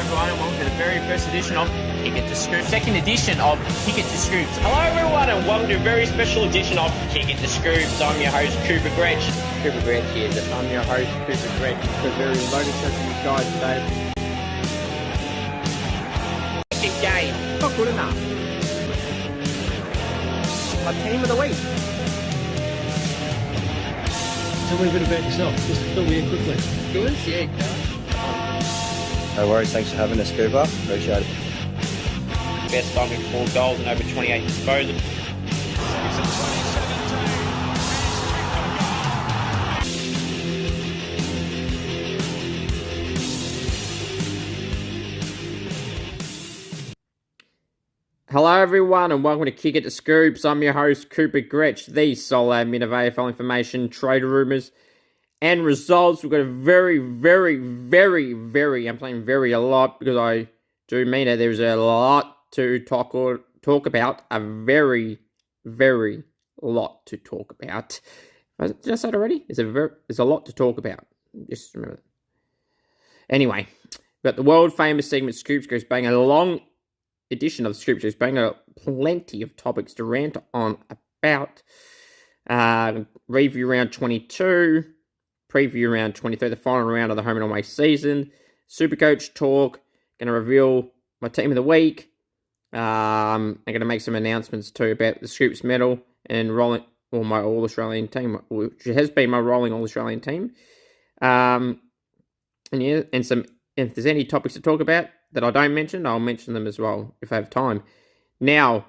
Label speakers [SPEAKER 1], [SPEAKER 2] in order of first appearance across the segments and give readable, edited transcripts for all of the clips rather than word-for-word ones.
[SPEAKER 1] everyone, and welcome to the very first edition of Kick It to Scoops. Second edition of Kick It to Scoops.
[SPEAKER 2] Hello everyone, and welcome to a very special edition of Kick It to Scoops. I'm your host, Cooper Gretsch.
[SPEAKER 3] Cooper Gretsch here. I'm your host, Cooper Gretsch. We're very loaded show for you guys today.
[SPEAKER 2] Second game.
[SPEAKER 3] Not good enough. My team of the week.
[SPEAKER 4] Tell me a bit about yourself. Just fill me in quickly.
[SPEAKER 3] Good, yeah.
[SPEAKER 5] No worries, thanks for having us, Cooper. Appreciate it.
[SPEAKER 2] Best time with 4 goals and over 28 disposals.
[SPEAKER 3] Hello everyone and welcome to Kick It to Scoops. I'm your host, Cooper Gretsch, the sole admin of AFL information, trade rumours and results. We've got a very, I'm saying very a lot because I do mean it. There's a lot to talk about. A very lot to talk about. Did I say it already? There's a lot to talk about. Just remember that. Anyway, we've got the world famous segment Scoops Goes Bang, a long edition of Scoops Goes Bang. Plenty of topics to rant on about. Review round 22. Preview round 23, the final round of the home and away season. Supercoach talk. Going to reveal my team of the week. I'm going to make some announcements too about the Scoops medal and rolling my All Australian team, which has been my rolling All Australian team. And if there's any topics to talk about that I don't mention, I'll mention them as well if I have time. Now,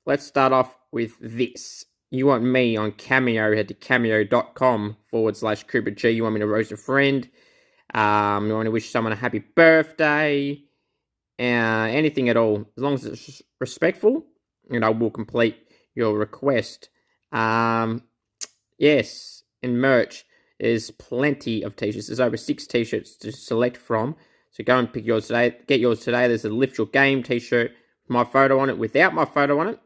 [SPEAKER 3] let's start off with this. You want me on Cameo, head to cameo.com/Cooper G. You want me to roast a friend. You want to wish someone a happy birthday. Anything at all. As long as it's respectful, I will complete your request. Yes, in merch, there's plenty of t-shirts. There's over 6 t-shirts to select from. So go and pick yours today. Get yours today. There's a Lift Your Game t-shirt with my photo on it, without my photo on it.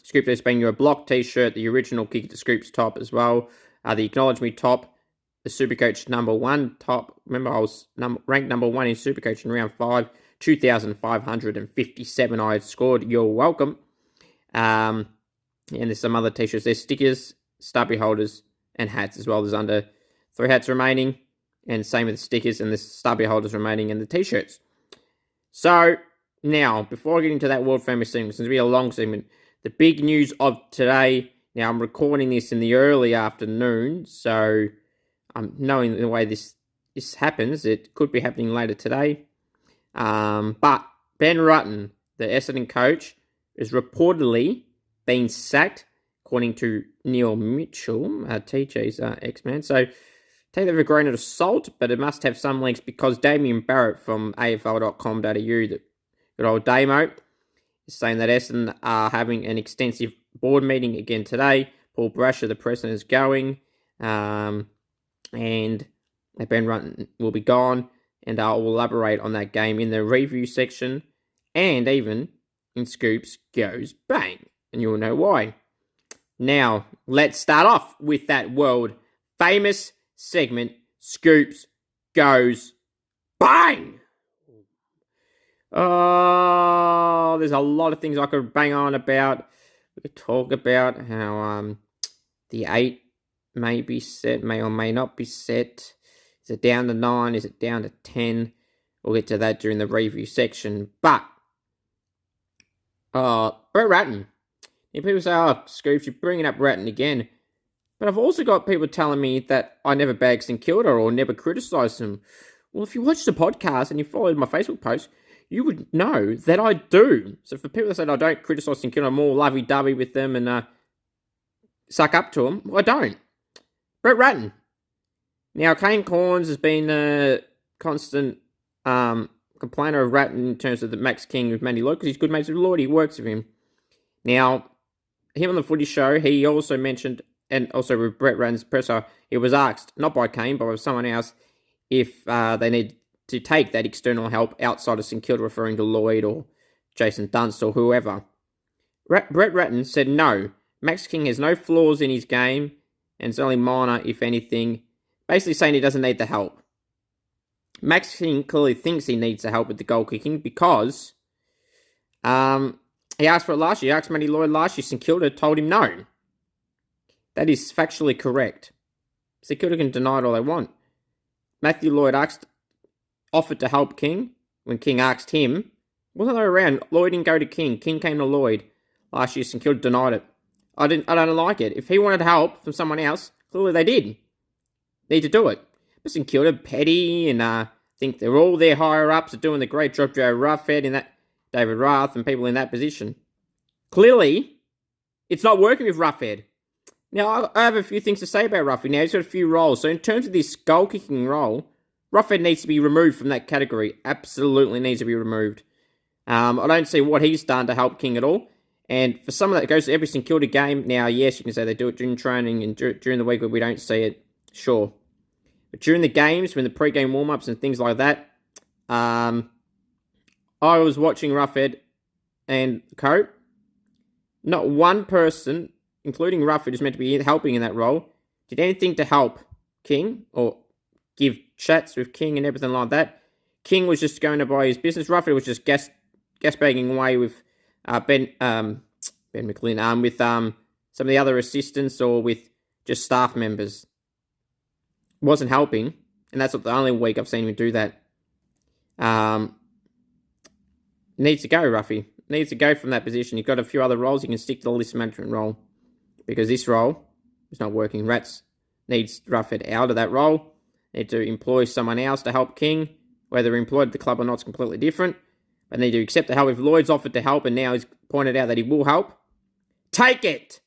[SPEAKER 3] Scoops has been your block t-shirt, the original Kick It to Scoops top as well. The Acknowledge Me top, the Supercoach number 1 top. Remember, I was ranked number 1 in Supercoach in round 5. 2,557 I had scored. You're welcome. And there's some other t-shirts. There's stickers, stubby holders, and hats as well. There's under 3 hats remaining. And same with the stickers and the stubby holders remaining and the t-shirts. So, now, before I get into that world famous segment, since it's going to be a long segment, the big news of today. Now, I'm recording this in the early afternoon, so knowing the way this happens, it could be happening later today. But Ben Rutten, the Essendon coach, is reportedly being sacked, according to Neil Mitchell, TJ's ex-man. So, take that with a grain of salt, but it must have some links because Damien Barrett from AFL.com.au, the good old Damo, is saying that Essendon are having an extensive board meeting again today. Paul Brasher, the president, is going, and Ben Rutten will be gone, and I'll elaborate on that game in the review section, and even in Scoops Goes Bang, and you'll know why. Now, let's start off with that world famous segment, Scoops Goes Bang! Oh, there's a lot of things I could bang on about. We could talk about how the 8 may be set, may or may not be set. Is it down to 9? Is it down to 10? We'll get to that during the review section. But, Brett Ratten. People say, Scoops, you're bringing up Ratten again. But I've also got people telling me that I never bagged St Kilda or never criticised them. Well, if you watch the podcast and you followed my Facebook post, you would know that I do. So for people that say I don't criticise St Kilda, I'm all lovey-dovey with them and suck up to them, well, I don't. Brett Ratten. Now, Kane Corns has been a constant complainer of Ratten in terms of the Max King with Matty Lloyd, because he's good mates with Lloyd, he works with him. Now, him on the footy show, he also mentioned, and also with Brett Ratten's presser, he was asked, not by Kane, but by someone else, if they need to take that external help outside of St Kilda, referring to Lloyd or Jason Dunst or whoever. Brett Ratten said no. Max King has no flaws in his game, and it's only minor, if anything. Basically saying he doesn't need the help. Max King clearly thinks he needs the help with the goal kicking because he asked for it last year. He asked Matty Lloyd last year. St Kilda told him no. That is factually correct. St Kilda can deny it all they want. Matthew Lloyd offered to help King when King asked him. Wasn't they around? Lloyd didn't go to King. King came to Lloyd. Last year, St Kilda denied it. I don't like it. If he wanted help from someone else, clearly they did. Need to do it. But St Kilda, Petty, and I think they're all their higher-ups are doing the great job. Joe Ruffhead and that David Rath and people in that position. Clearly, it's not working with Ruffhead. Now, I have a few things to say about Ruffhead. Now, he's got a few roles. So in terms of this goal-kicking role, Ruffhead needs to be removed from that category. Absolutely needs to be removed. I don't see what he's done to help King at all. And for some of that, it goes to every St Kilda game. Now, yes, you can say they do it during training and during the week where we don't see it. Sure. But during the games, when the pre-game warm-ups and things like that, I was watching Ruffhead and Co. Not one person, including Ruffhead, who's meant to be helping in that role, did anything to help King or give chats with King and everything like that. King was just going about his business. Ruffhead was just gas-bagging away with Ben McLean, with some of the other assistants or with just staff members. Wasn't helping, and that's not the only week I've seen him do that. Needs to go, Ruffy. Needs to go from that position. You've got a few other roles. You can stick to the list management role because this role is not working. Rats needs Ruffhead out of that role. Need to employ someone else to help King. Whether employed at the club or not is completely different. But need to accept the help. If Lloyd's offered to help and now he's pointed out that he will help, take it.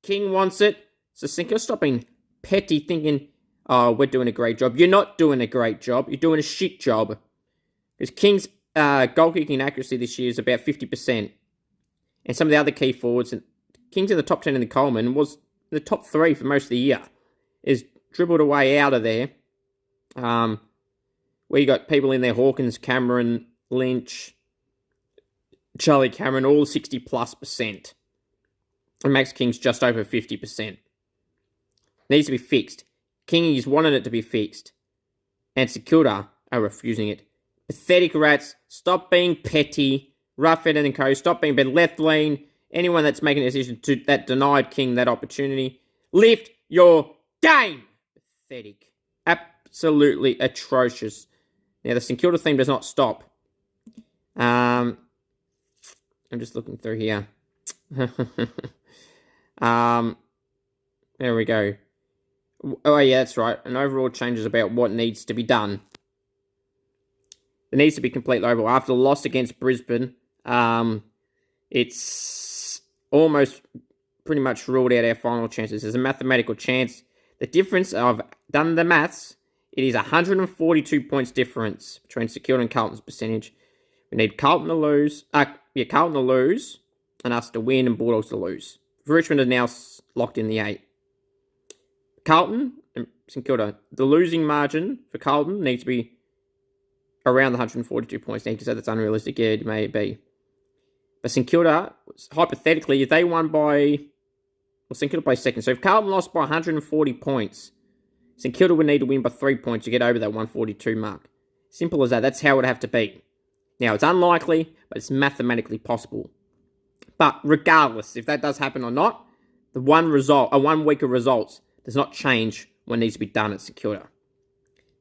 [SPEAKER 3] King wants it. So Sinker, stop being petty thinking, oh, we're doing a great job. You're not doing a great job. You're doing a shit job. Because King's goal-kicking accuracy this year is about 50%. And some of the other key forwards, and King's in the top 10 in the Coleman, was in the top 3 for most of the year. Is dribbled away out of there. Where you got people in there, Hawkins, Cameron, Lynch, Charlie Cameron, all 60+%. And Max King's just over 50%. Needs to be fixed. Kingies wanted it to be fixed. And St Kilda are refusing it. Pathetic rats. Stop being petty. Ruffhead and Co. Stop being bad. Left lean. Anyone that's making a decision that denied King that opportunity. Lift your game. Pathetic. Absolutely atrocious. Now, the St Kilda theme does not stop. I'm just looking through here. There we go. Oh, yeah, that's right. An overall change is about what needs to be done. It needs to be complete overall. After the loss against Brisbane, it's almost pretty much ruled out our final chances. There's a mathematical chance. The difference, I've done the maths, it is 142 points difference between St Kilda and Carlton's percentage. We need Carlton to lose, and us to win and Bulldogs to lose. Richmond are now locked in the 8. Carlton and St Kilda, the losing margin for Carlton needs to be around the 142 points. Now, you can say that's unrealistic. Yeah, it may be. But St Kilda, hypothetically, if they won by... Well, St Kilda plays second. So if Carlton lost by 140 points, St Kilda would need to win by 3 points to get over that 142 mark. Simple as that. That's how it would have to be. Now, it's unlikely, but it's mathematically possible. But regardless, if that does happen or not, the 1 week of results does not change what needs to be done at St Kilda.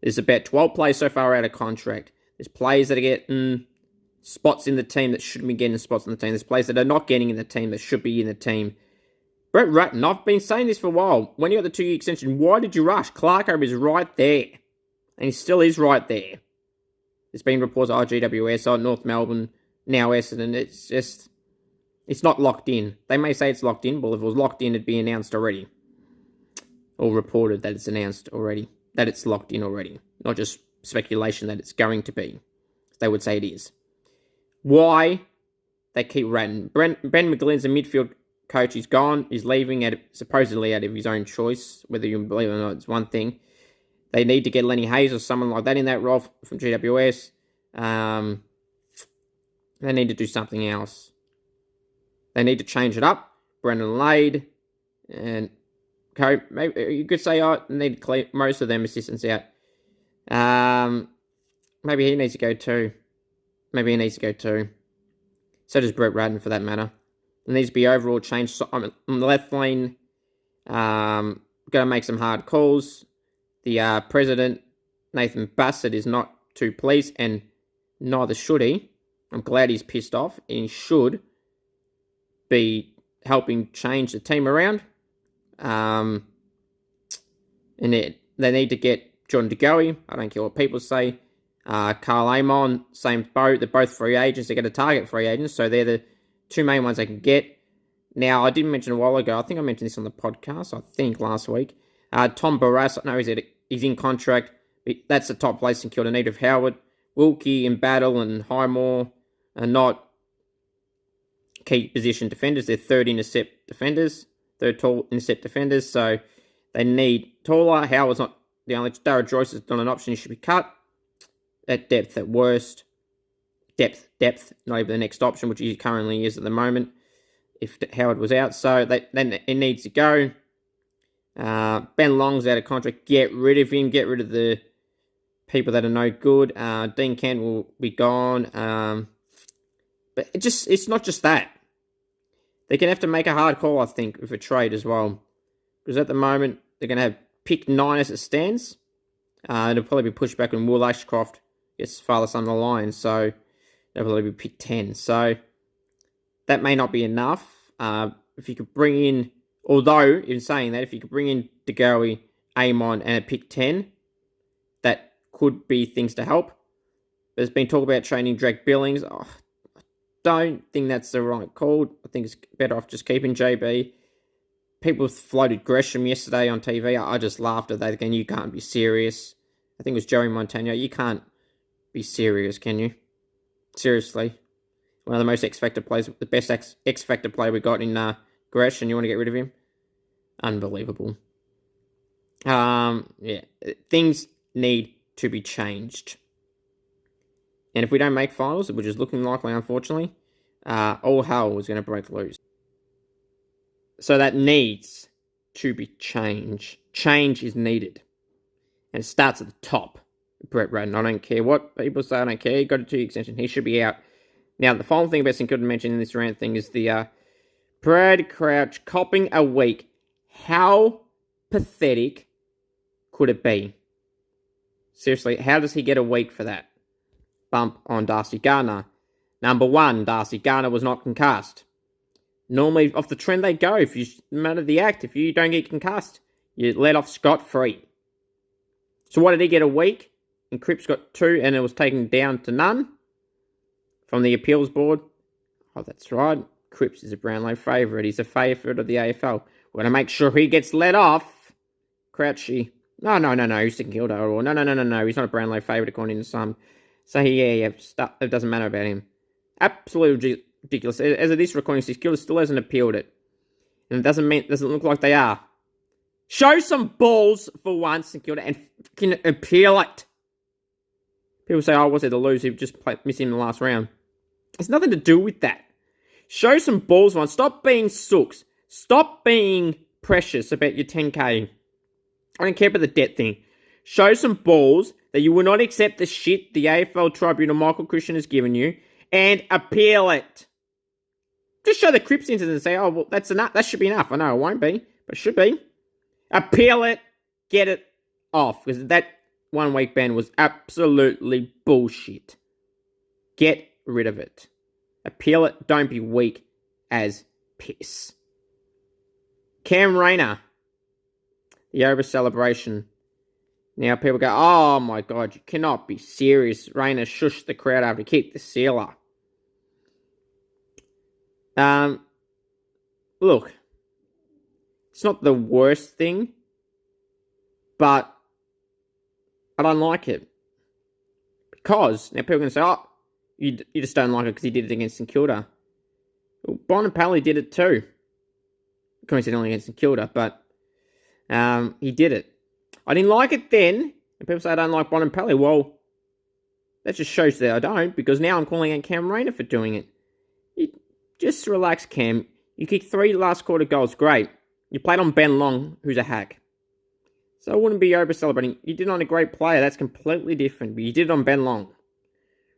[SPEAKER 3] There's about 12 players so far out of contract. There's players that are getting spots in the team that shouldn't be getting spots in the team. There's players that are not getting in the team that should be in the team. Brett Ratton, I've been saying this for a while. When you got the 2-year extension, why did you rush? Clarko is right there. And he still is right there. There's been reports of GWS, North Melbourne, now Essendon. It's just... It's not locked in. They may say it's locked in, but if it was locked in, it'd be announced already. Or reported that it's announced already. That it's locked in already. Not just speculation that it's going to be. They would say it is. Why they keep ratting? Ben McGlynn's a midfield coach. He's gone. He's leaving supposedly out of his own choice. Whether you believe it or not, it's one thing. They need to get Lenny Hayes or someone like that in that role from GWS. They need to do something else. They need to change it up. Brendan Lade and maybe you could say, I need to clear most of them assistants out. maybe he needs to go too. So does Brett Radden, for that matter. There needs to be overall change. So, on the left lane, got to make some hard calls. The president, Nathan Bassett, is not too pleased, and neither should he. I'm glad he's pissed off. He should be helping change the team around. And they need to get John DeGoey. I don't care what people say. Carl Amon, same boat. They're both free agents. They're going to target free agents, so they're the two main ones they can get. Now, I didn't mention a while ago, I think I mentioned this on the podcast, last week. Tom Barras, I know he's in contract. That's the top place in Kilda. Need of Howard. Wilkie and Battle and Highmore are not key position defenders. They're third tall intercept defenders, so they need taller. Howard's not the only. Dara Joyce is not an option. He should be cut. At depth, at worst. Depth, not even the next option, which he currently is at the moment, if Howard was out. So then it needs to go. Ben Long's out of contract. Get rid of him. Get rid of the people that are no good. Dean Kent will be gone. But it's not just that. They're going to have to make a hard call, I think, with a trade as well. Because at the moment, they're going to have pick 9 as it stands. It'll probably be pushed back when Will Ashcroft gets farthest on the line. So they'll probably be pick 10. So that may not be enough. If you could bring in, although in saying that, if you could bring in DeGoey, Amon, and a pick 10, that could be things to help. There's been talk about training Drake Billings. I don't think that's the right call. I think it's better off just keeping JB. People floated Gresham yesterday on TV. I just laughed at that again. You can't be serious. I think it was Joey Montano. You can't be serious, can you? Seriously. One of the most X-Factor players, the best X-Factor player we got in Gresh, and you want to get rid of him? Unbelievable. Yeah. Things need to be changed. And if we don't make finals, which is looking likely, unfortunately, all hell is going to break loose. So that needs to be changed. Change is needed. And it starts at the top. Brett Radden, I don't care what people say, I don't care. He got a 2-year extension. He should be out. Now, the final thing about St Kilda mentioned in this rant thing is the Brad Crouch copping a week. How pathetic could it be? Seriously, how does he get a week for that? Bump on Darcy Gardner. Number 1, Darcy Gardner was not concussed. Normally, off the trend they go. If you matter the act, if you don't get concussed, you let off scot-free. So what did he get a week? And Cripps got 2, and it was taken down to none from the appeals board. Oh, that's right. Cripps is a Brownlow favourite. He's a favourite of the AFL. We're going to make sure he gets let off. Crouchy. No. He's St Kilda. Or no. He's not a Brownlow favourite according to some. So, yeah, it doesn't matter about him. Absolutely ridiculous. As of this recording, St Kilda still hasn't appealed it. And it doesn't look like they are. Show some balls for once, St Kilda, and fucking appeal it. People say, what's there to lose? He just missed him in the last round. It's nothing to do with that. Show some balls for once. Stop being sooks. Stop being precious about your 10K. I don't care about the debt thing. Show some balls that you will not accept the shit the AFL Tribunal Michael Christian has given you and appeal it. Just show the Cripps incident and say, well, that's enough. That should be enough. I know it won't be, but it should be. Appeal it. Get it off. Because that 1 week ban was absolutely bullshit. Get rid of it. Appeal it. Don't be weak as piss. Cam Rayner. The over celebration. Now people go, oh my God, you cannot be serious. Rayner shushed the crowd after he kicked the sealer. Look, it's not the worst thing, but I don't like it. Because, now people are going to say, you just don't like it because he did it against St Kilda. Well, Bonapelli did it too. Coincidentally against St Kilda, but he did it. I didn't like it then, and people say I don't like Bonapelli. Well, that just shows that I don't, because now I'm calling out Cam Rayner for doing it. You just relax, Cam. You kicked 3 last quarter goals, great. You played on Ben Long, who's a hack. So I wouldn't be over-celebrating. You did it on a great player. That's completely different. But you did it on Ben Long,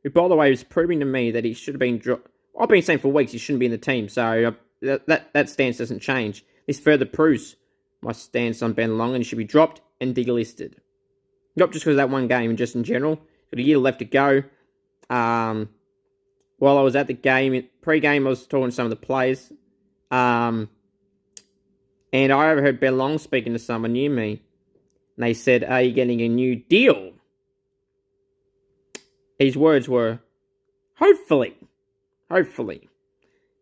[SPEAKER 3] who, by the way, was proving to me that he should have been dropped. I've been saying for weeks he shouldn't be in the team. So that stance doesn't change. This further proves my stance on Ben Long, and he should be dropped and delisted. Not just because of that one game, just in general. Got a year left to go. While I was at the game, pre-game, I was talking to some of the players. And I overheard Ben Long speaking to someone near me. And they said, "Are you getting a new deal?" His words were, hopefully.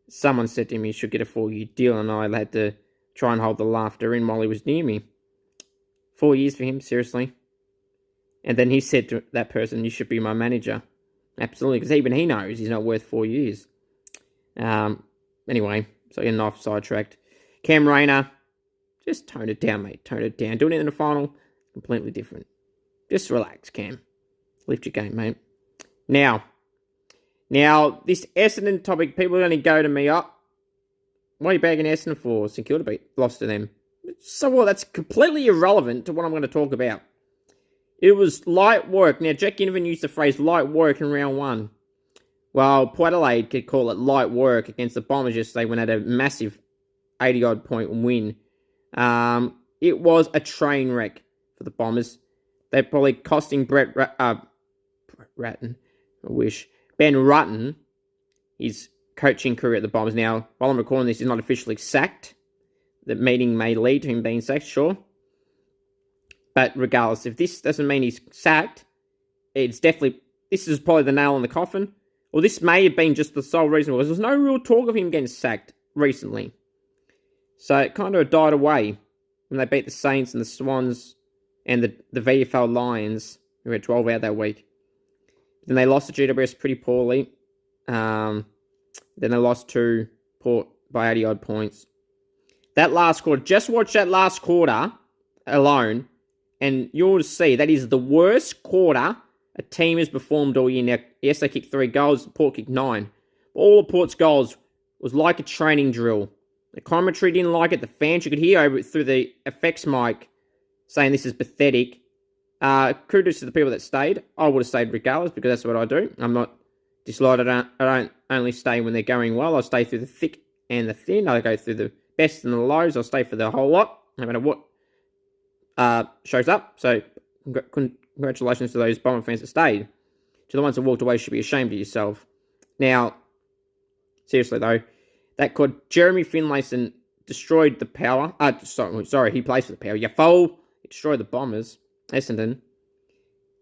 [SPEAKER 3] Someone said to him he should get a 4-year deal, and I had to try and hold the laughter in while he was near me. 4 years for him, seriously. And then he said to that person, "You should be my manager." Absolutely, because even he knows he's not worth 4 years. Anyway, so you're not sidetracked. Cam Rayner, just tone it down, mate. Tone it down. Doing it in the final, completely different. Just relax, Cam. Lift your game, mate. Now, this Essendon topic, people are going to go to me up. What are you bagging Essendon for? St Kilda lost to them. So what? That's completely irrelevant to what I'm going to talk about. It was light work. Now, Jack Ginnivan used the phrase light work in round 1. Well, Port Adelaide could call it light work against the Bombers yesterday when they had a massive 80-odd point win. It was a train wreck for the Bombers. They're probably costing Ben Rutten his coaching career at the Bombers. Now, while I'm recording this, he's not officially sacked. The meeting may lead to him being sacked, sure. But regardless, if this doesn't mean he's sacked, this is probably the nail in the coffin. Or this may have been just the sole reason, because there's no real talk of him getting sacked recently. So it kind of died away when they beat the Saints and the Swans and the VFL Lions, who had 12 out that week. Then they lost to GWS pretty poorly. Then they lost to Port by 80-odd points. That last quarter, just watch that last quarter alone, and you'll see that is the worst quarter a team has performed all year. Now, yes, they kicked 3 goals. Port kicked 9. All of Port's goals was like a training drill. The commentary didn't like it. The fans, you could hear over it through the effects mic saying this is pathetic. Kudos to the people that stayed. I would have stayed regardless because that's what I do. I'm not disloyal. I don't only stay when they're going well. I stay through the thick and the thin. I go through the best and the lows. I'll stay for the whole lot, no matter what shows up. So congratulations to those Bomber fans that stayed. To the ones that walked away, you should be ashamed of yourself. Now, seriously though, that could Jeremy Finlayson destroyed the Power. Sorry, he plays for the Power. You fool! He destroyed the Bombers. Essendon.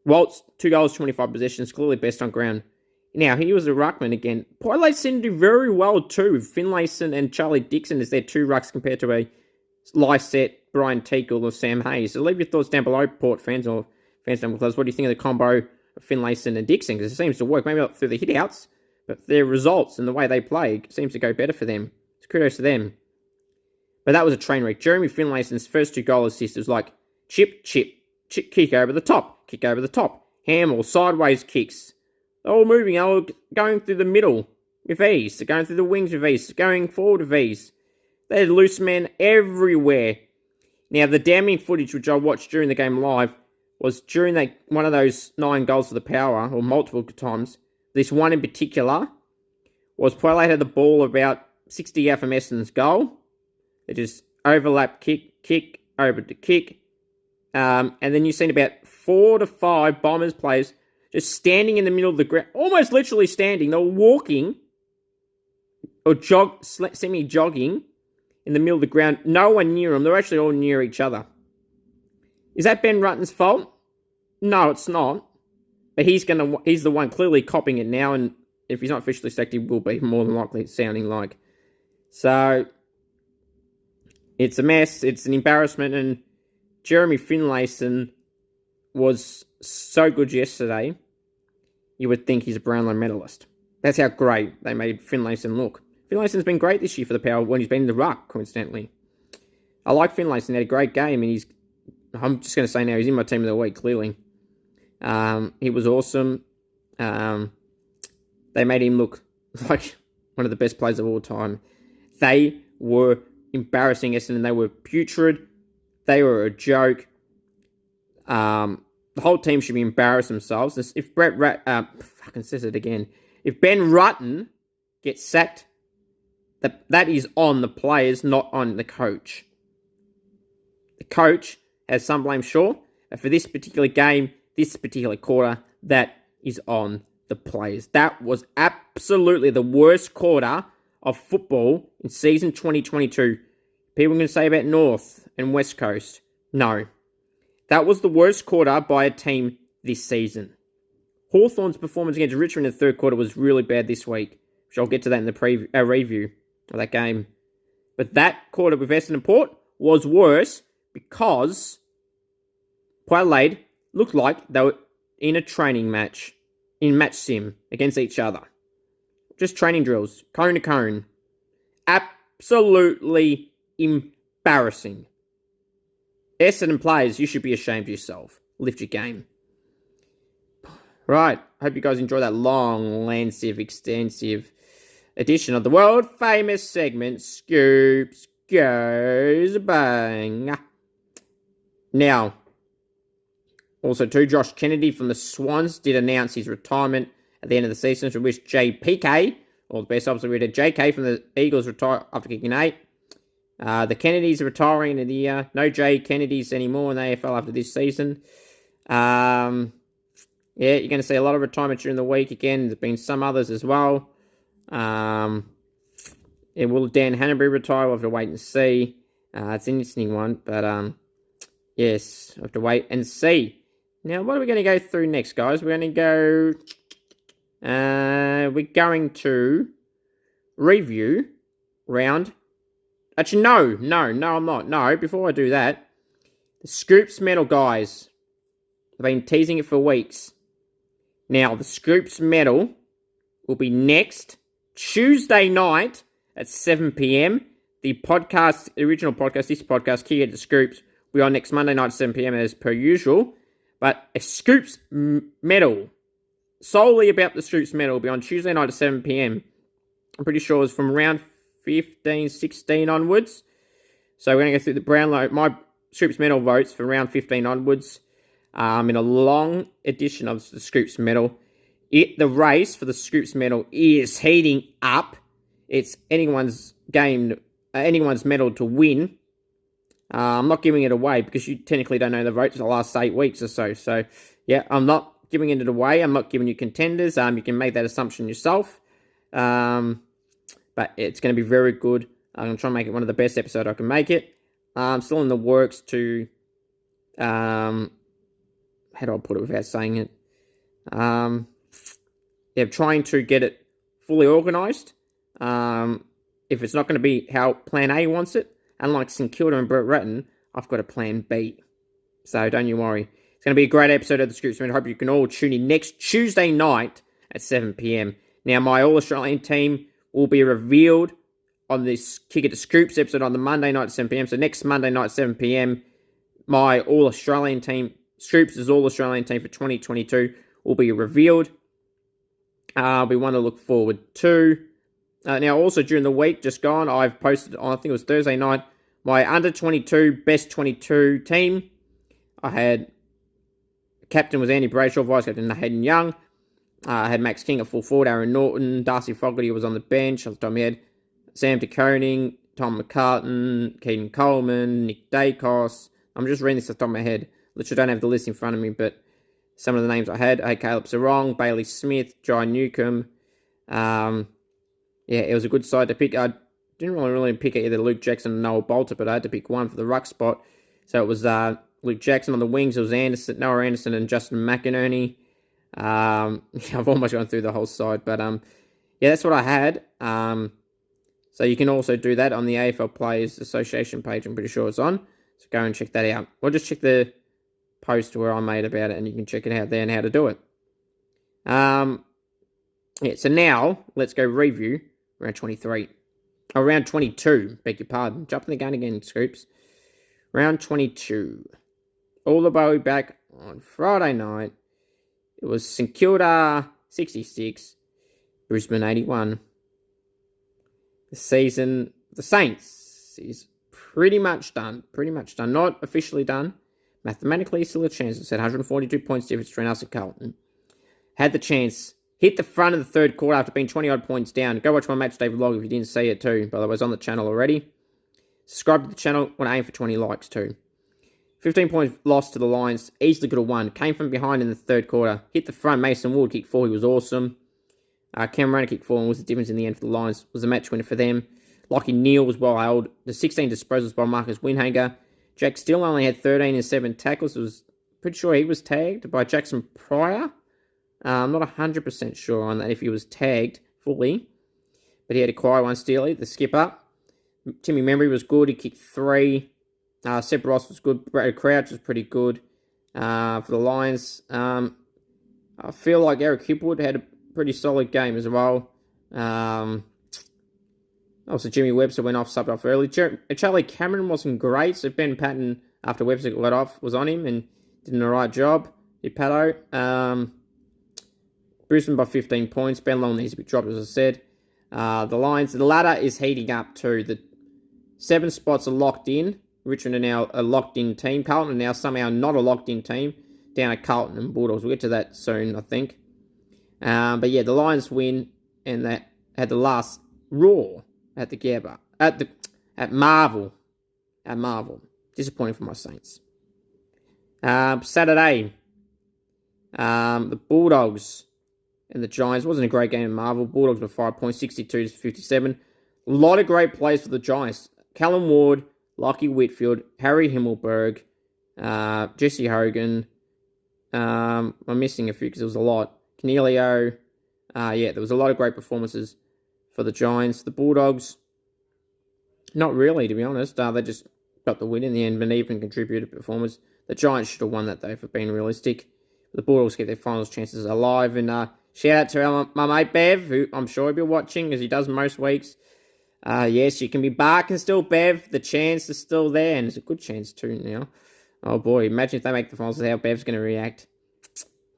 [SPEAKER 3] Waltz, 2 goals, 25 possessions, clearly best on ground. Now, he was a ruckman again. Port Adelaide seemed to do very well too. Finlayson and Charlie Dixon is their 2 rucks compared to a Lysette, Brian Teagle or Sam Hayes. So leave your thoughts down below, Port fans or fans down below. What do you think of the combo of Finlayson and Dixon? Because it seems to work, maybe not through the hit-outs, but their results and the way they play seems to go better for them. So kudos to them. But that was a train wreck. Jeremy Finlayson's first 2 goal assists was like chip, kick over the top, Hamill, sideways kicks. They're all moving, they're all going through the middle with ease. They're going through the wings with ease, going forward with ease. They had loose men everywhere. Now, the damning footage which I watched during the game live was during one of those 9 goals for the Power, or multiple times. This one in particular was Port Adelaide had the ball about 60 out from Essendon's goal. They just overlap, kick, over to kick. And then you've seen about 4 to 5 Bombers players just standing in the middle of the ground, almost literally standing. They were walking or semi-jogging in the middle of the ground. No one near them. They're actually all near each other. Is that Ben Rutten's fault? No, it's not. But he's the one clearly copying it now, and if he's not officially sacked, he will be more than likely sounding like. So it's a mess. It's an embarrassment, and Jeremy Finlayson was so good yesterday, you would think he's a Brownlow medalist. That's how great they made Finlayson look. Finlayson's been great this year for the Power when he's been in the ruck, coincidentally. I like Finlayson. He had a great game, and I'm just going to say now, he's in my team of the week, clearly. He was awesome. They made him look like one of the best players of all time. They were embarrassing Essendon. They were putrid. They were a joke. The whole team should be embarrassed themselves. If If Ben Rutten gets sacked, that is on the players, not on the coach. The coach has some blame, sure, but for this particular game, this particular quarter, that is on the players. That was absolutely the worst quarter of football in season 2022. People are going to say about North and West Coast. No. That was the worst quarter by a team this season. Hawthorn's performance against Richmond in the third quarter was really bad this week, which I'll get to that in the review of that game. But that quarter with Essendon Port was worse because Port Adelaide looked like they were in a training match, in match sim, against each other. Just training drills, cone to cone. Absolutely embarrassing. Essendon players, you should be ashamed of yourself. Lift your game. Right, hope you guys enjoy that long, extensive edition of the world-famous segment, Scoops Goes Bang. Now, also too, Josh Kennedy from the Swans did announce his retirement at the end of the season, to wish JPK all the best. Obviously, we had JK from the Eagles retire after kicking 8. The Kennedys are retiring in the year. No J Kennedys anymore in the AFL after this season. Yeah, you're going to see a lot of retirement during the week. Again, there's been some others as well. Will Dan Hanbury retire? We'll have to wait and see. It's an interesting one, but yes, we'll have to wait and see. Now, what are we going to go through next, guys? We're going to review round. Actually, no, I'm not. No, before I do that, the Scoops medal, guys. I've been teasing it for weeks. Now, the Scoops medal will be next Tuesday night at 7 p.m. The original podcast, this podcast, Kick It to Scoops, will be on next Monday night at 7 p.m. as per usual. But a Scoops medal, solely about the Scoops medal, will be on Tuesday night at 7 p.m. I'm pretty sure it's from round 15, 16 onwards. So we're going to go through the Brownlow, my Scoops medal votes for round 15 onwards. In a long edition of the Scoops medal. The race for the Scoops medal is heating up. It's anyone's medal to win. I'm not giving it away because you technically don't know the votes the last 8 weeks or so. So, yeah, I'm not giving it away. I'm not giving you contenders. You can make that assumption yourself. But it's going to be very good. I'm going to try and make it one of the best episodes I can make it. I'm still in the works to... how do I put it without saying it? Trying to get it fully organised. If it's not going to be how Plan A wants it, unlike St Kilda and Brett Ratton, I've got a Plan B. So don't you worry. It's going to be a great episode of the Scoops. I hope you can all tune in next Tuesday night at 7 p.m. Now, my All-Australian team will be revealed on this Kick It to Scoops episode on the Monday night at 7 p.m. So next Monday night at 7 p.m, my All-Australian team, Scoops' All-Australian team for 2022 will be revealed. We want to look forward to. Now, also during the week just gone, I've posted on, I think it was Thursday night, my under-22 best 22 team. I had, captain was Andy Brayshaw, vice-captain Hayden Young. I had Max King at full forward, Aaron Norton, Darcy Fogarty was on the bench, off the top of my head, Sam de Koning, Tom McCartan, Keaton Coleman, Nick Dacos. I'm just reading this off the top of my head. Literally don't have the list in front of me, but some of the names I had Caleb Sarong, Bailey Smith, Jai Newcomb. It was a good side to pick. I didn't really pick either Luke Jackson or Noah Bolter, but I had to pick one for the ruck spot. So it was Luke Jackson on the wings. It was Noah Anderson and Justin McInerney. I've almost gone through the whole side, but that's what I had. So you can also do that on the AFL Players Association page. I'm pretty sure it's on. So go and check that out. Or just check the post where I made about it and you can check it out there and how to do it. So now let's go review round 23. Oh, round 22, beg your pardon. Jumping the gun again, Scoops. Round 22. All the way back on Friday night. It was St Kilda 66, Brisbane 81. The season, the Saints is pretty much done. Not officially done, mathematically still a chance. I said 142 points difference between us and Carlton. Had the chance. Hit the front of the third quarter after being 20-odd points down. Go watch my match day vlog if you didn't see it too. By the way, it's on the channel already. Subscribe to the channel. Want to aim for 20 likes too. 15 points lost to the Lions. Easily could have won. Came from behind in the third quarter. Hit the front. Mason Wood kicked 4. He was awesome. Cameron kicked 4 and was the difference in the end for the Lions. Was a match winner for them. Lockie Neal was well held. The 16 disposals by Marcus Winhanger. Jack Still only had 13 and 7 tackles. Was pretty sure he was tagged by Jackson Pryor. I'm not 100% sure on that if he was tagged fully. But he had a quiet one, Steely, the skipper. Timmy Membry was good. He kicked 3. Seb Ross was good. Brad Crouch was pretty good for the Lions. I feel like Eric Hipwood had a pretty solid game as well. Also, Jimmy Webster went off, subbed off early. Charlie Cameron wasn't great, so Ben Patton, after Webster got let off, was on him and did an alright job. Did Pato. Brisbane by 15 points. Ben Long needs to be dropped, as I said. The Lions, the ladder is heating up too. The 7 spots are locked in. Richmond are now a locked-in team. Carlton are now somehow not a locked-in team. Down at Carlton and Bulldogs. We'll get to that soon, I think. But yeah, the Lions win, and they had the last roar at the Gabba. At Marvel. At Marvel. Disappointing for my Saints. Saturday. The Bulldogs and the Giants. Wasn't a great game in Marvel. Bulldogs were 5 points, 62 to 57. A lot of great plays for the Giants. Callum Ward, Lockie Whitfield, Harry Himmelberg, Jesse Hogan. I'm missing a few because there was a lot. Cornelio. There was a lot of great performances for the Giants. The Bulldogs, not really, to be honest. They just got the win in the end, but even contributed performance. The Giants should have won that, though, for being realistic. The Bulldogs keep their finals chances alive. And shout out to my mate Bev, who I'm sure he'll be watching, as he does most weeks. Yes, you can be barking still, Bev. The chance is still there, and it's a good chance too now. Oh boy, imagine if they make the finals, how Bev's going to react.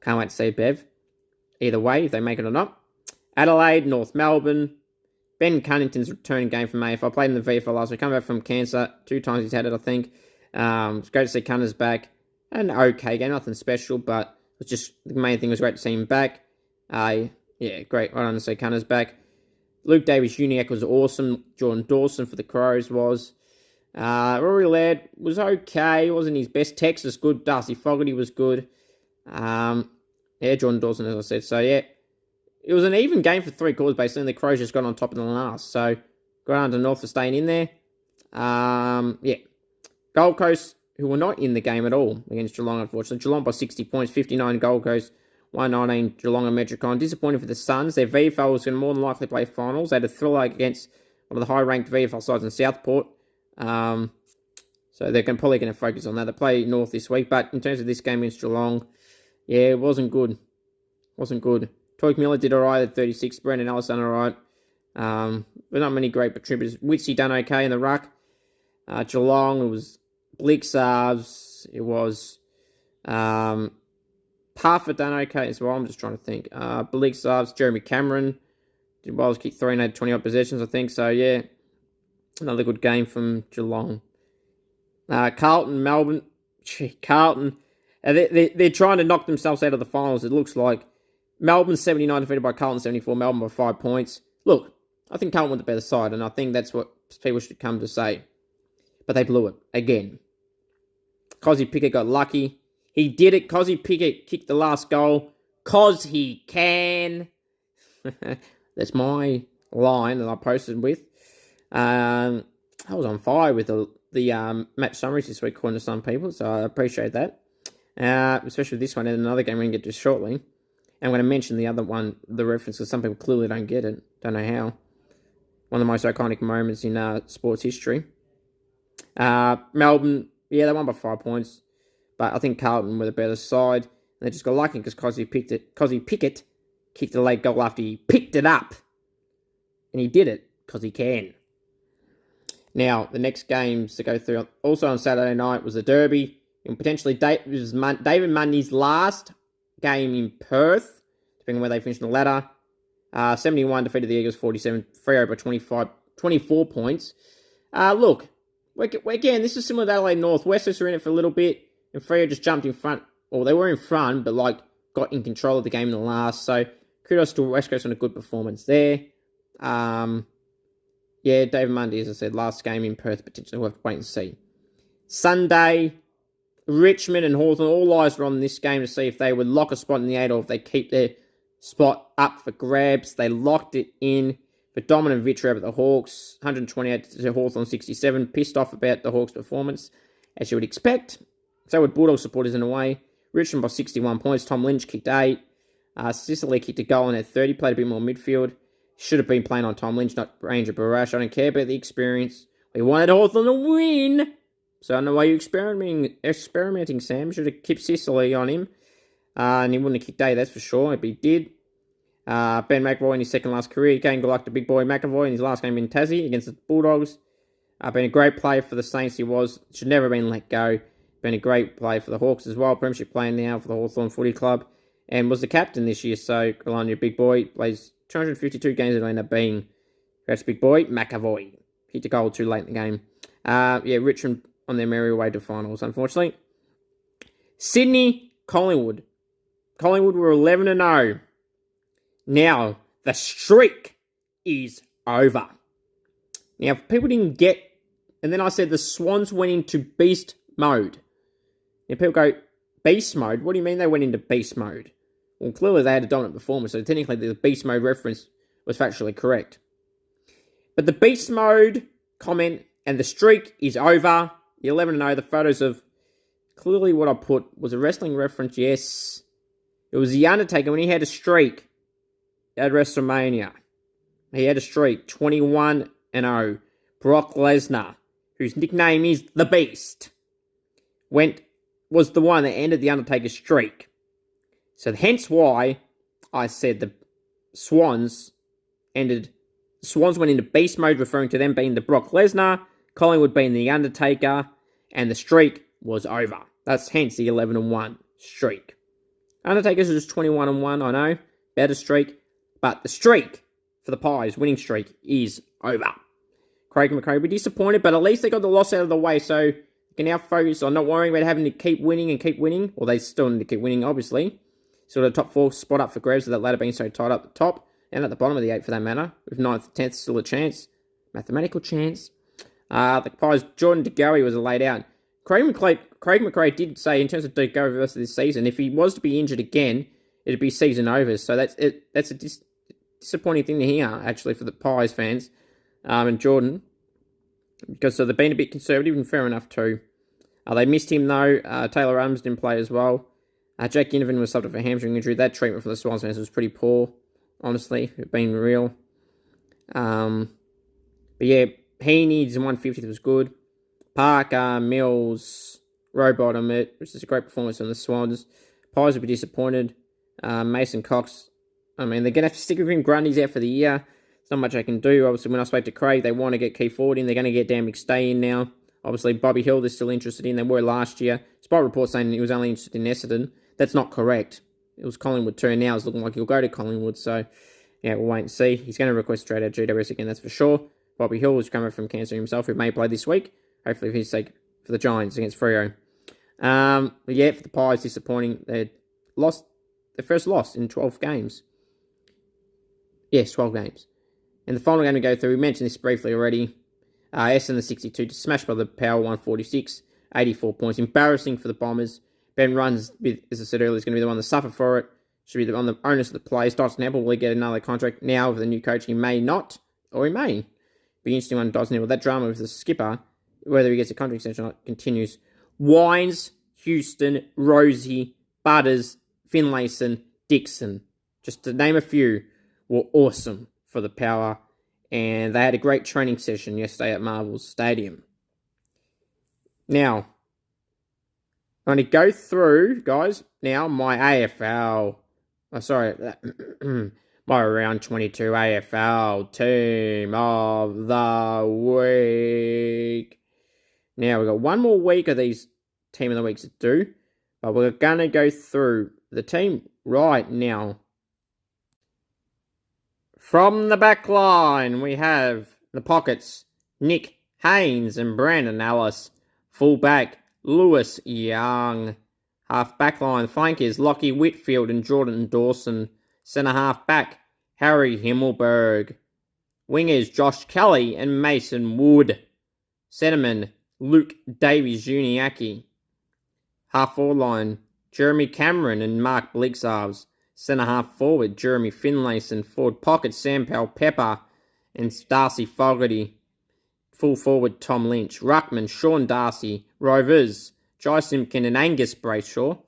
[SPEAKER 3] Can't wait to see Bev. Either way, if they make it or not. Adelaide, North Melbourne. Ben Cunnington's returning game from AFL. Played in the VFL last week. Come back from cancer. 2 times he's had it, I think. It's great to see Cunner's back. An okay game, nothing special, but it was just the main thing was great to see him back. Great. Right on to see Cunner's back. Luke Davis-Uniacke was awesome. Jordan Dawson for the Crows was. Rory Laird was okay. Wasn't his best. Texas good. Darcy Fogarty was good. Jordan Dawson, as I said. So, yeah. It was an even game for 3 quarters, basically, and the Crows just got on top in the last. So, got on to North for staying in there. Gold Coast, who were not in the game at all against Geelong, unfortunately. Geelong by 60 points, 59 Gold Coast, 119 Geelong and Metricon. Disappointing for the Suns. Their VFL was going to more than likely play finals. They had a thriller against one of the high-ranked VFL sides in Southport. So they're probably going to focus on that. They play North this week, but in terms of this game against Geelong, it wasn't good. Toik Miller did alright at 36. Brendan Ellis done alright. But not many great contributors. Witsy done okay in the ruck. Geelong, it was Blixarves. It was Parfit done okay as well. I'm just trying to think. Blixarves, Jeremy Cameron did well. Kicked 3 and had 20 odd possessions, I think. So yeah, another good game from Geelong. Carlton, Melbourne. Carlton. They're trying to knock themselves out of the finals, it looks like. Melbourne 79 defeated by Carlton 74. Melbourne by 5 points. Look, I think Carlton were the better side, and I think that's what people should come to say. But they blew it again. Cozzy Pickett got lucky. He did it. Cozzy Pickett kicked the last goal. 'Cause he can. That's my line that I posted with. I was on fire with the match summaries this week, according to some people, so I appreciate that. Especially with this one and another game we're going to get to shortly. I'm going to mention the other one, the reference, because some people clearly don't get it. Don't know how. One of the most iconic moments in sports history. Melbourne, they won by 5 points. But I think Carlton were the better side. They just got lucky because Cozzy Pickett kicked a late goal after he picked it up. And he did it because he can. Now, the next games to go through, also on Saturday night, was the Derby. And potentially David Mundy's last game in Perth, depending on where they finished in the ladder. 71 defeated the Eagles, 47. Freo by 24 points. Look, again, this is similar to Adelaide North. Westers are in it for a little bit. and Freo just jumped in front. Or they were in front, but like got in control of the game in the last. So kudos to West Coast on a good performance there. David Mundy, as I said, last game in Perth, potentially we'll have to wait and see. Sunday, Richmond and Hawthorn, all eyes were on this game to see if they would lock a spot in the 8 or if they keep their spot up for grabs. They locked it in for dominant victory over the Hawks, 128 to Hawthorn 67. Pissed off about the Hawks' performance, as you would expect. So would Bulldog supporters in a way. Richmond by 61 points. Tom Lynch kicked 8. Sicily kicked a goal and had 30, played a bit more midfield. Should have been playing on Tom Lynch, not Ranger Barash. I don't care about the experience. We wanted Hawthorn to win. So I don't know why you're experimenting, Sam. Should have kept Sicily on him. And he wouldn't have kicked 8, that's for sure, if he did. Ben McAvoy in his second last career game, good luck to big boy McAvoy in his last game in Tassie against the Bulldogs. Been a great player for the Saints, he was. Should never have been let go. Been a great player for the Hawks as well. Premiership player now for the Hawthorn Footy Club. And was the captain this year, so good on you, big boy. Plays 252 games it'll end up being. That's big boy, McAvoy. Hit the goal too late in the game. Richmond on their merry way to finals, unfortunately. Sydney, Collingwood. Collingwood were 11-0. Now, the streak is over. Now, if people didn't get... And then I said the Swans went into beast mode. Now, people go, beast mode? What do you mean they went into beast mode? Well, clearly they had a dominant performance, so technically the beast mode reference was factually correct. But the beast mode comment and the streak is over. The 11-0, the photos of... Clearly what I put was a wrestling reference, yes. It was The Undertaker when he had a streak at WrestleMania. He had a streak, 21-0. Brock Lesnar, whose nickname is The Beast, was the one that ended The Undertaker's streak. So hence why I said the Swans went into beast mode, referring to them being the Brock Lesnar, Collingwood being The Undertaker, and the streak was over. That's hence the 11-1 streak. Undertaker's was 21-1, I know, better streak, but the streak for the Pies, winning streak, is over. Craig McRae will be disappointed, but at least they got the loss out of the way, so they can now focus on not worrying about having to keep winning. Well, they still need to keep winning, obviously. So the top 4 spot up for grabs, with that ladder being so tight up the top, and at the bottom of the 8 for that matter, with 9th, 10th still a chance. Mathematical chance. The Pies, Jordan De Goey was laid out. Craig McRae did say, in terms of De Goey versus this season, if he was to be injured again, it'd be season over. So that's a disappointing thing to hear, actually, for the Pies fans and Jordan. Because so they've been a bit conservative, and fair enough too. They missed him though. Taylor Adams didn't play as well. Jack Ginnivan was subject to a hamstring injury. That treatment for the Swans fans was pretty poor, honestly, being real. But yeah, he needs 150. That was good. Parker, Mills, Rowbottom, which is a great performance from the Swans. Pies will be disappointed. Mason Cox, I mean, they're going to have to stick with him. Grundy's out for the year. There's not much I can do. Obviously, when I spoke to Craig, they want to get Keith Ford in. They're going to get Dan McStay in now. Obviously, Bobby Hill they're still interested in. They were last year. Spot report saying he was only interested in Essendon. That's not correct. It was Collingwood too. Now it's looking like he'll go to Collingwood. So, yeah, we'll wait and see. He's going to request straight out GWS again, that's for sure. Bobby Hill was coming from cancer himself, who may play this week. Hopefully for his sake, for the Giants against Freo. But yeah, for the Pies, disappointing. They lost their first loss in 12 games. Yes, 12 games. And the final game to go through, we mentioned this briefly already. Essendon 62, smashed by the Power 146, 84 points. Embarrassing for the Bombers. Ben Runs, as I said earlier, is going to be the one to suffer for it. Should be on the onus of the players. Dawson Neville will get another contract now with the new coach. He may not, or he may. Be interesting on Dawson Neville. That drama with the skipper, whether he gets a contract extension or not, continues. Wines, Houston, Rosie, Butters, Finlayson, Dixon, just to name a few, were awesome for the Power. And they had a great training session yesterday at Marvel's Stadium. Now, I'm going to go through, guys, now my AFL. My round 22 AFL team of the week. Now, we've got one more week of these team of the weeks to do. But we're going to go through the team right now. From the back line, we have the pockets, Nick Haynes and Brandon Ellis. Fullback, Lewis Young. Half back line flankers Lockie Whitfield and Jordan Dawson. Centre half back Harry Himmelberg. Wingers Josh Kelly and Mason Wood. Centreman Luke Davies-Uniacke. Half forward line Jeremy Cameron and Mark Bliggsarves. Centre half forward Jeremy Finlayson. Forward pocket Sam Powell-Pepper and Darcy Fogarty. Full forward Tom Lynch. Ruckman Sean Darcy. Rovers Jai Simpkin and Angus Brayshaw.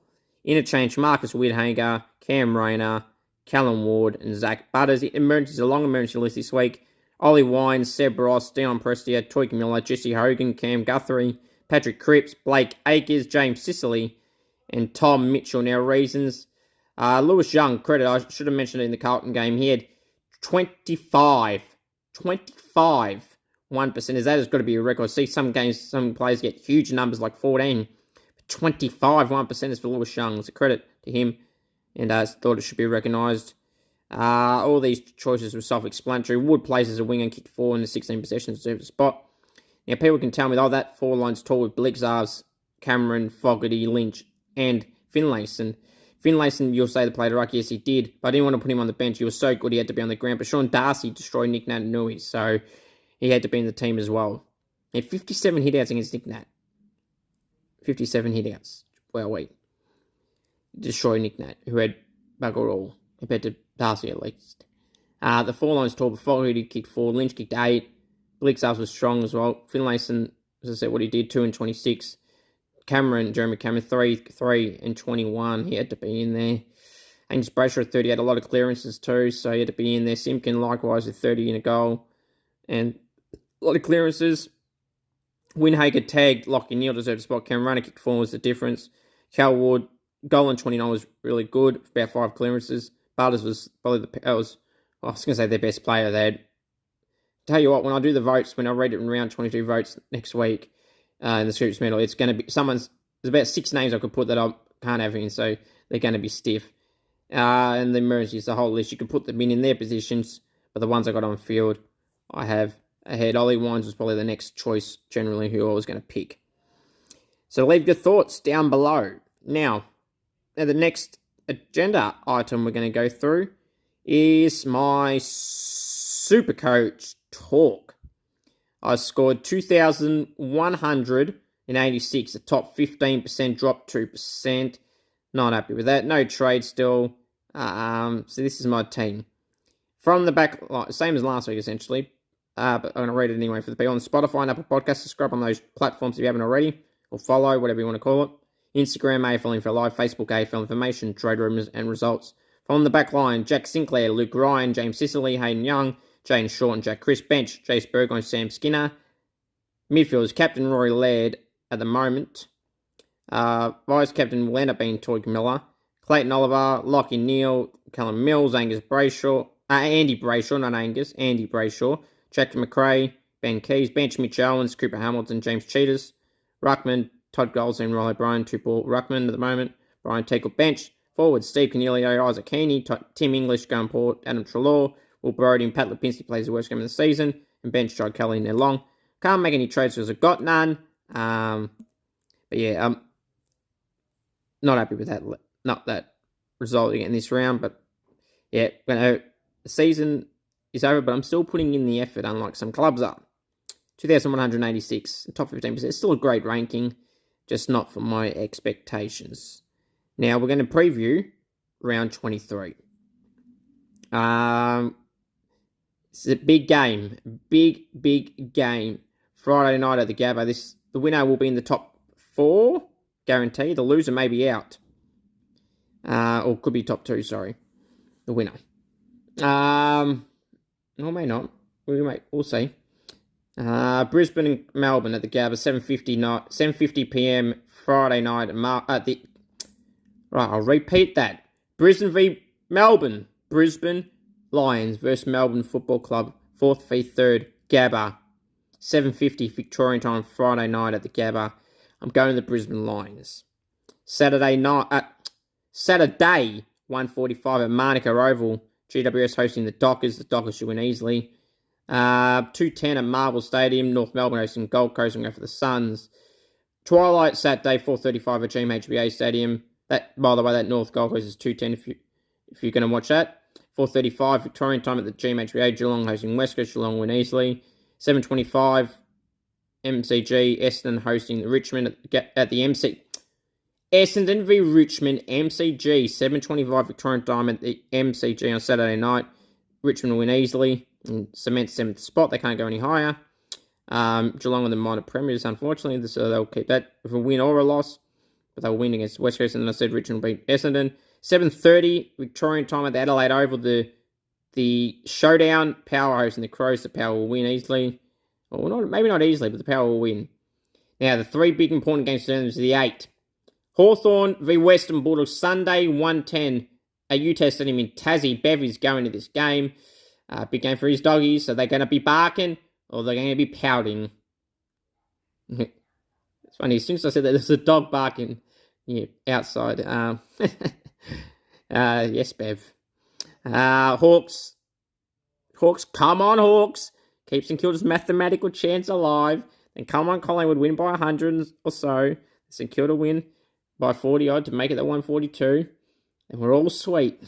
[SPEAKER 3] Interchange Marcus Whithager, Cam Rayner, Callum Ward and Zach Butters. Emergencies, a long emergency list this week. Ollie Wines, Seb Ross, Dion Prestia, Toyk Miller, Jesse Hogan, Cam Guthrie, Patrick Cripps, Blake Akers, James Sicily, and Tom Mitchell. Now reasons. Lewis Young, credit, I should have mentioned it in the Carlton game. He had 25 1%. That has got to be a record. See some games, some players get huge numbers like 14. 25 1% is for Lewis Young. It's a credit to him, and I thought it should be recognised. All these choices were self-explanatory. Wood plays as a winger and kicked 4 in the 16 possessions, deserves a spot. Now, people can tell me, that 4 line's tall with Bliggsarves, Cameron, Fogarty, Lynch, and Finlayson. Finlayson, you'll say, the played ruck. Yes, he did, but I didn't want to put him on the bench. He was so good, he had to be on the ground. But Sean Darcy destroyed Nick Naitanui, so he had to be in the team as well. He had 57 hitouts against Nick Nat. 57 hitouts. Well, wait. Destroyed Nick Nat, who had bugger all, compared to Darcy at least. The 4 lines tall, but Fogarty kicked 4, Lynch kicked 8. Bliggsarves was strong as well. Finlayson, as I said, what he did, 2 and 26. Jeremy Cameron, 3 and 21. He had to be in there. Angus Brayshaw at 30 had a lot of clearances too, so he had to be in there. Simpkin likewise with 30 in a goal. And a lot of clearances. Winhager tagged Lockie Neal, deserved a spot. Cam Runner kicked 4 was the difference. Cal Ward, goal in 29 was really good. About 5 clearances. Butters was probably I was going to say their best player. They had. Tell you what, when I do the votes, when I read it in round 22 votes next week in the Scoops medal, it's going to be there's about 6 names I could put that I can't have in, so they're going to be stiff. And the emergencies, the whole list, you can put them in their positions, but the ones I got on field, I have ahead. Ollie Wines was probably the next choice, generally, who I was going to pick. So leave your thoughts down below. Now the next agenda item we're going to go through is my Supercoach talk. I scored 2,186. The top 15% dropped 2%. Not happy with that. No trade still. So this is my team. From the back, same as last week essentially. But I'm going to read it anyway for the people on Spotify and Apple Podcasts. Subscribe on those platforms if you haven't already. Or follow, whatever you want to call it. Instagram, AFL Info Live. Facebook, AFL Information, Trade Rumours and Results. From the back line, Jack Sinclair, Luke Ryan, James Sicily, Hayden Young, Jane Short and Jack Chris. Bench, Jace Burgoyne, Sam Skinner. Midfielders, Captain Rory Laird at the moment. Vice Captain will end up being Toyk Miller. Clayton Oliver, Lockie Neal, Callum Mills, Andy Brayshaw, not Angus, Andy Brayshaw. Jack McRae, Ben Keys, Bench Mitch Owens, Cooper Hamilton, James Cheetahs. Ruckman, Todd Goldstein, Riley Bryan, Tupel Ruckman at the moment. Brian Tickle. Bench, forward, Steve Canelio, Isaac Heaney, Tim English, Gunport, Adam Trelaw. Will Brody and Pat Lipinski plays the worst game of the season. And bench Jod Kelly in there long. Can't make any trades because I've got none. But yeah, I'm not happy with that. Not that result in this round. But yeah, the season is over, but I'm still putting in the effort, unlike some clubs are. 2,186, top 15%. It's still a great ranking, just not for my expectations. Now, we're going to preview round 23. It's a big game. Big game. Friday night at the Gabba. The winner will be in the top 4, guaranteed. The loser may be out. Or could be top 2, sorry. The winner. Or may not. We'll see. Brisbane and Melbourne at the Gabba, 7:50 p.m. Friday night Right, I'll repeat that. Brisbane v Melbourne. Brisbane Lions versus Melbourne Football Club, 4th v 3rd, Gabba, 7:50 Victorian time Friday night at the Gabba. I'm going to the Brisbane Lions. Saturday, 1:45 at Manuka Oval. GWS hosting the Dockers. The Dockers should win easily. 2:10 at Marvel Stadium. North Melbourne hosting Gold Coast. I'm going for the Suns. Twilight Saturday, 4:35 at GMHBA Stadium. That, by the way, that North Gold Coast is 2:10 if you're going to watch that. 4:35 Victorian time at the GMHBA. Geelong hosting West Coast. Geelong win easily. 7:25 MCG. Essendon hosting Richmond at the MC. Essendon v Richmond MCG. 7:25 Victorian time at the MCG on Saturday night. Richmond will win easily and cement 7th spot. They can't go any higher. Geelong are the minor premiers, unfortunately, so they'll keep that with a win or a loss. But they'll win against West Coast, and I said Richmond will beat Essendon. 7:30 Victorian time at the Adelaide Oval. The showdown, Power hosting the Crows. The Power will win easily. Or not, maybe not easily, but the Power will win. Now, the 3 big important games to is the 8. Hawthorn v Western Bulldogs, Sunday, 1:10 at UTAS Stadium in Tassie. Bevy's going to this game. Big game for his doggies, so they're going to be barking or they're going to be pouting. It's funny, as soon as I said that, there's a dog barking outside. Yes, Bev. Hawks, come on, Hawks. Keep St Kilda's mathematical chance alive. And come on, Collingwood win by 100 or so. St Kilda win by 40 odd to make it the 142. And we're all sweet.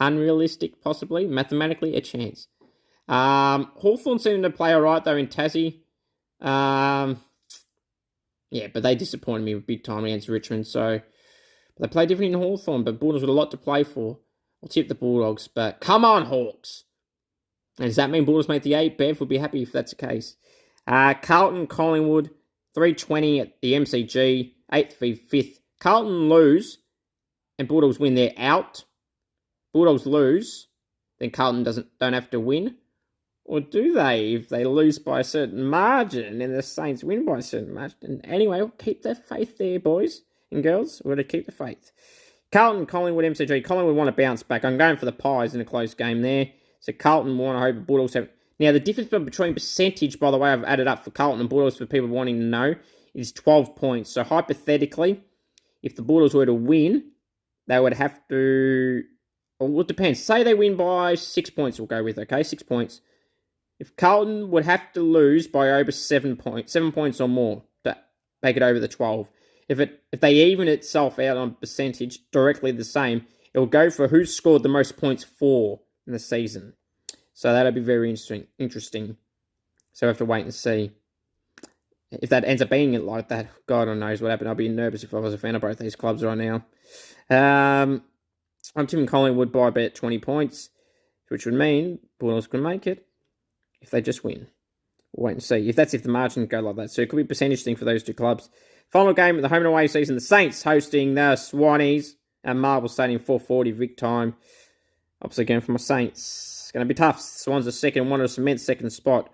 [SPEAKER 3] Unrealistic, possibly. Mathematically, a chance. Hawthorn seemed to play alright, though, in Tassie. Yeah, but they disappointed me big time against Richmond. So they play different in Hawthorn, but Bulldogs got a lot to play for. I'll tip the Bulldogs, but come on, Hawks. And does that mean Bulldogs make the 8? Bev would be happy if that's the case. Carlton, Collingwood, 3:20 at the MCG, 8th v 5th. Carlton lose, and Bulldogs win. They're out. Bulldogs lose, then Carlton don't have to win. Or do they, if they lose by a certain margin and the Saints win by a certain margin? Anyway, we'll keep the faith there, boys and girls. We're going to keep the faith. Carlton, Collingwood, MCG. Collingwood want to bounce back. I'm going for the Pies in a close game there. So Carlton want to hope Bulldogs have... Now, the difference between percentage, by the way, I've added up for Carlton and Bulldogs for people wanting to know, is 12 points. So hypothetically, if the Bulldogs were to win, they would have to... Well, it depends. Say they win by 6 points, we'll go with, okay? 6 points. If Carlton would have to lose by over 7 points or more to make it over the 12. If they even itself out on percentage directly the same, it will go for who's scored the most points for in the season. So that'll be very interesting. So we have to wait and see. If that ends up being it like that, God knows what happened. I'll be nervous if I was a fan of both these clubs right now. I'm tipping Collingwood by about 20 points, which would mean Bulldogs can make it if they just win. We'll wait and see. If the margin can go like that. So it could be a percentage thing for those two clubs. Final game of the home and away season. The Saints hosting the Swannies at Marvel Stadium, 4:40 Vic time. Obviously going for my Saints. It's going to be tough. Swans are second, want to cement second spot.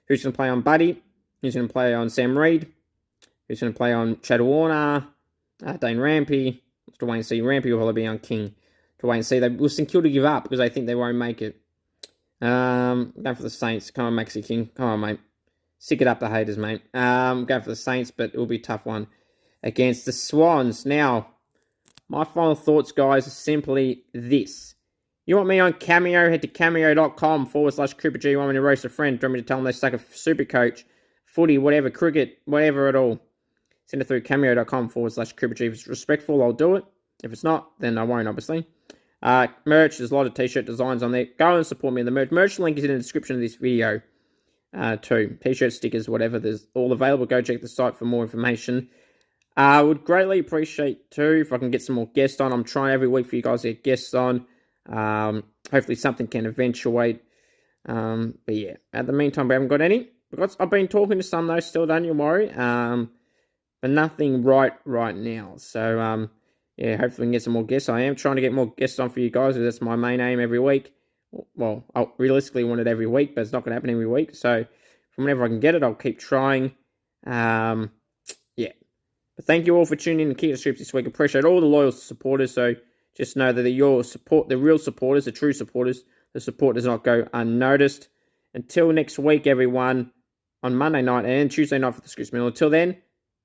[SPEAKER 3] Who's going to play on Buddy? Who's going to play on Sam Reid? Who's going to play on Chad Warner? Dane Rampy. Let's wait and see. Rampy will probably be on King. To wait and see. Will St Kilda give up because they think they won't make it? Going for the Saints. Come on, Maxi King. Come on, mate. Sick it up, the haters, mate. Going for the Saints, but it will be a tough one against the Swans. Now, my final thoughts, guys, are simply this. You want me on Cameo? Head to cameo.com/Cooper G. You want me to roast a friend? Do you want me to tell them they suck a Supercoach, footy, whatever, cricket, whatever at all? Send it through cameo.com/Cooper G. If it's respectful, I'll do it. If it's not, then I won't, obviously. Merch, there's a lot of t-shirt designs on there. Go and support me in the merch. Merch link is in the description of this video, too. T-shirt, stickers, whatever. There's all available. Go check the site for more information. I would greatly appreciate, too, if I can get some more guests on. I'm trying every week for you guys to get guests on. Hopefully something can eventuate. But yeah, at the meantime, we haven't got any. Because I've been talking to some, though, still, don't you worry. But nothing right now. So, yeah, hopefully we can get some more guests. I am trying to get more guests on for you guys. That's my main aim every week. Well, I realistically want it every week, but it's not going to happen every week. So, from whenever I can get it, I'll keep trying. Yeah. But thank you all for tuning in to Keep the Scoops this week. Appreciate all the loyal supporters. So, just know that your support, the real supporters, the true supporters, the support does not go unnoticed. Until next week, everyone, on Monday night and Tuesday night for the Scoops Mill. Until then,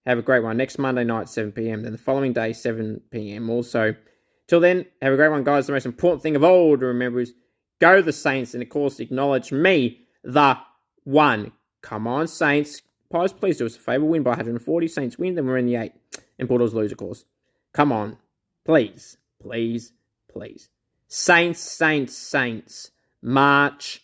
[SPEAKER 3] have a great one. Next Monday night, 7 p.m. Then the following day, 7 p.m. also. Till then, have a great one, guys. The most important thing of all to remember is go the Saints and, of course, acknowledge me, the one. Come on, Saints. Pies, please do us a favour. Win by 140. Saints win, then we're in the 8. And Bulldogs lose, of course. Come on. Please. Please. Please. Saints. March.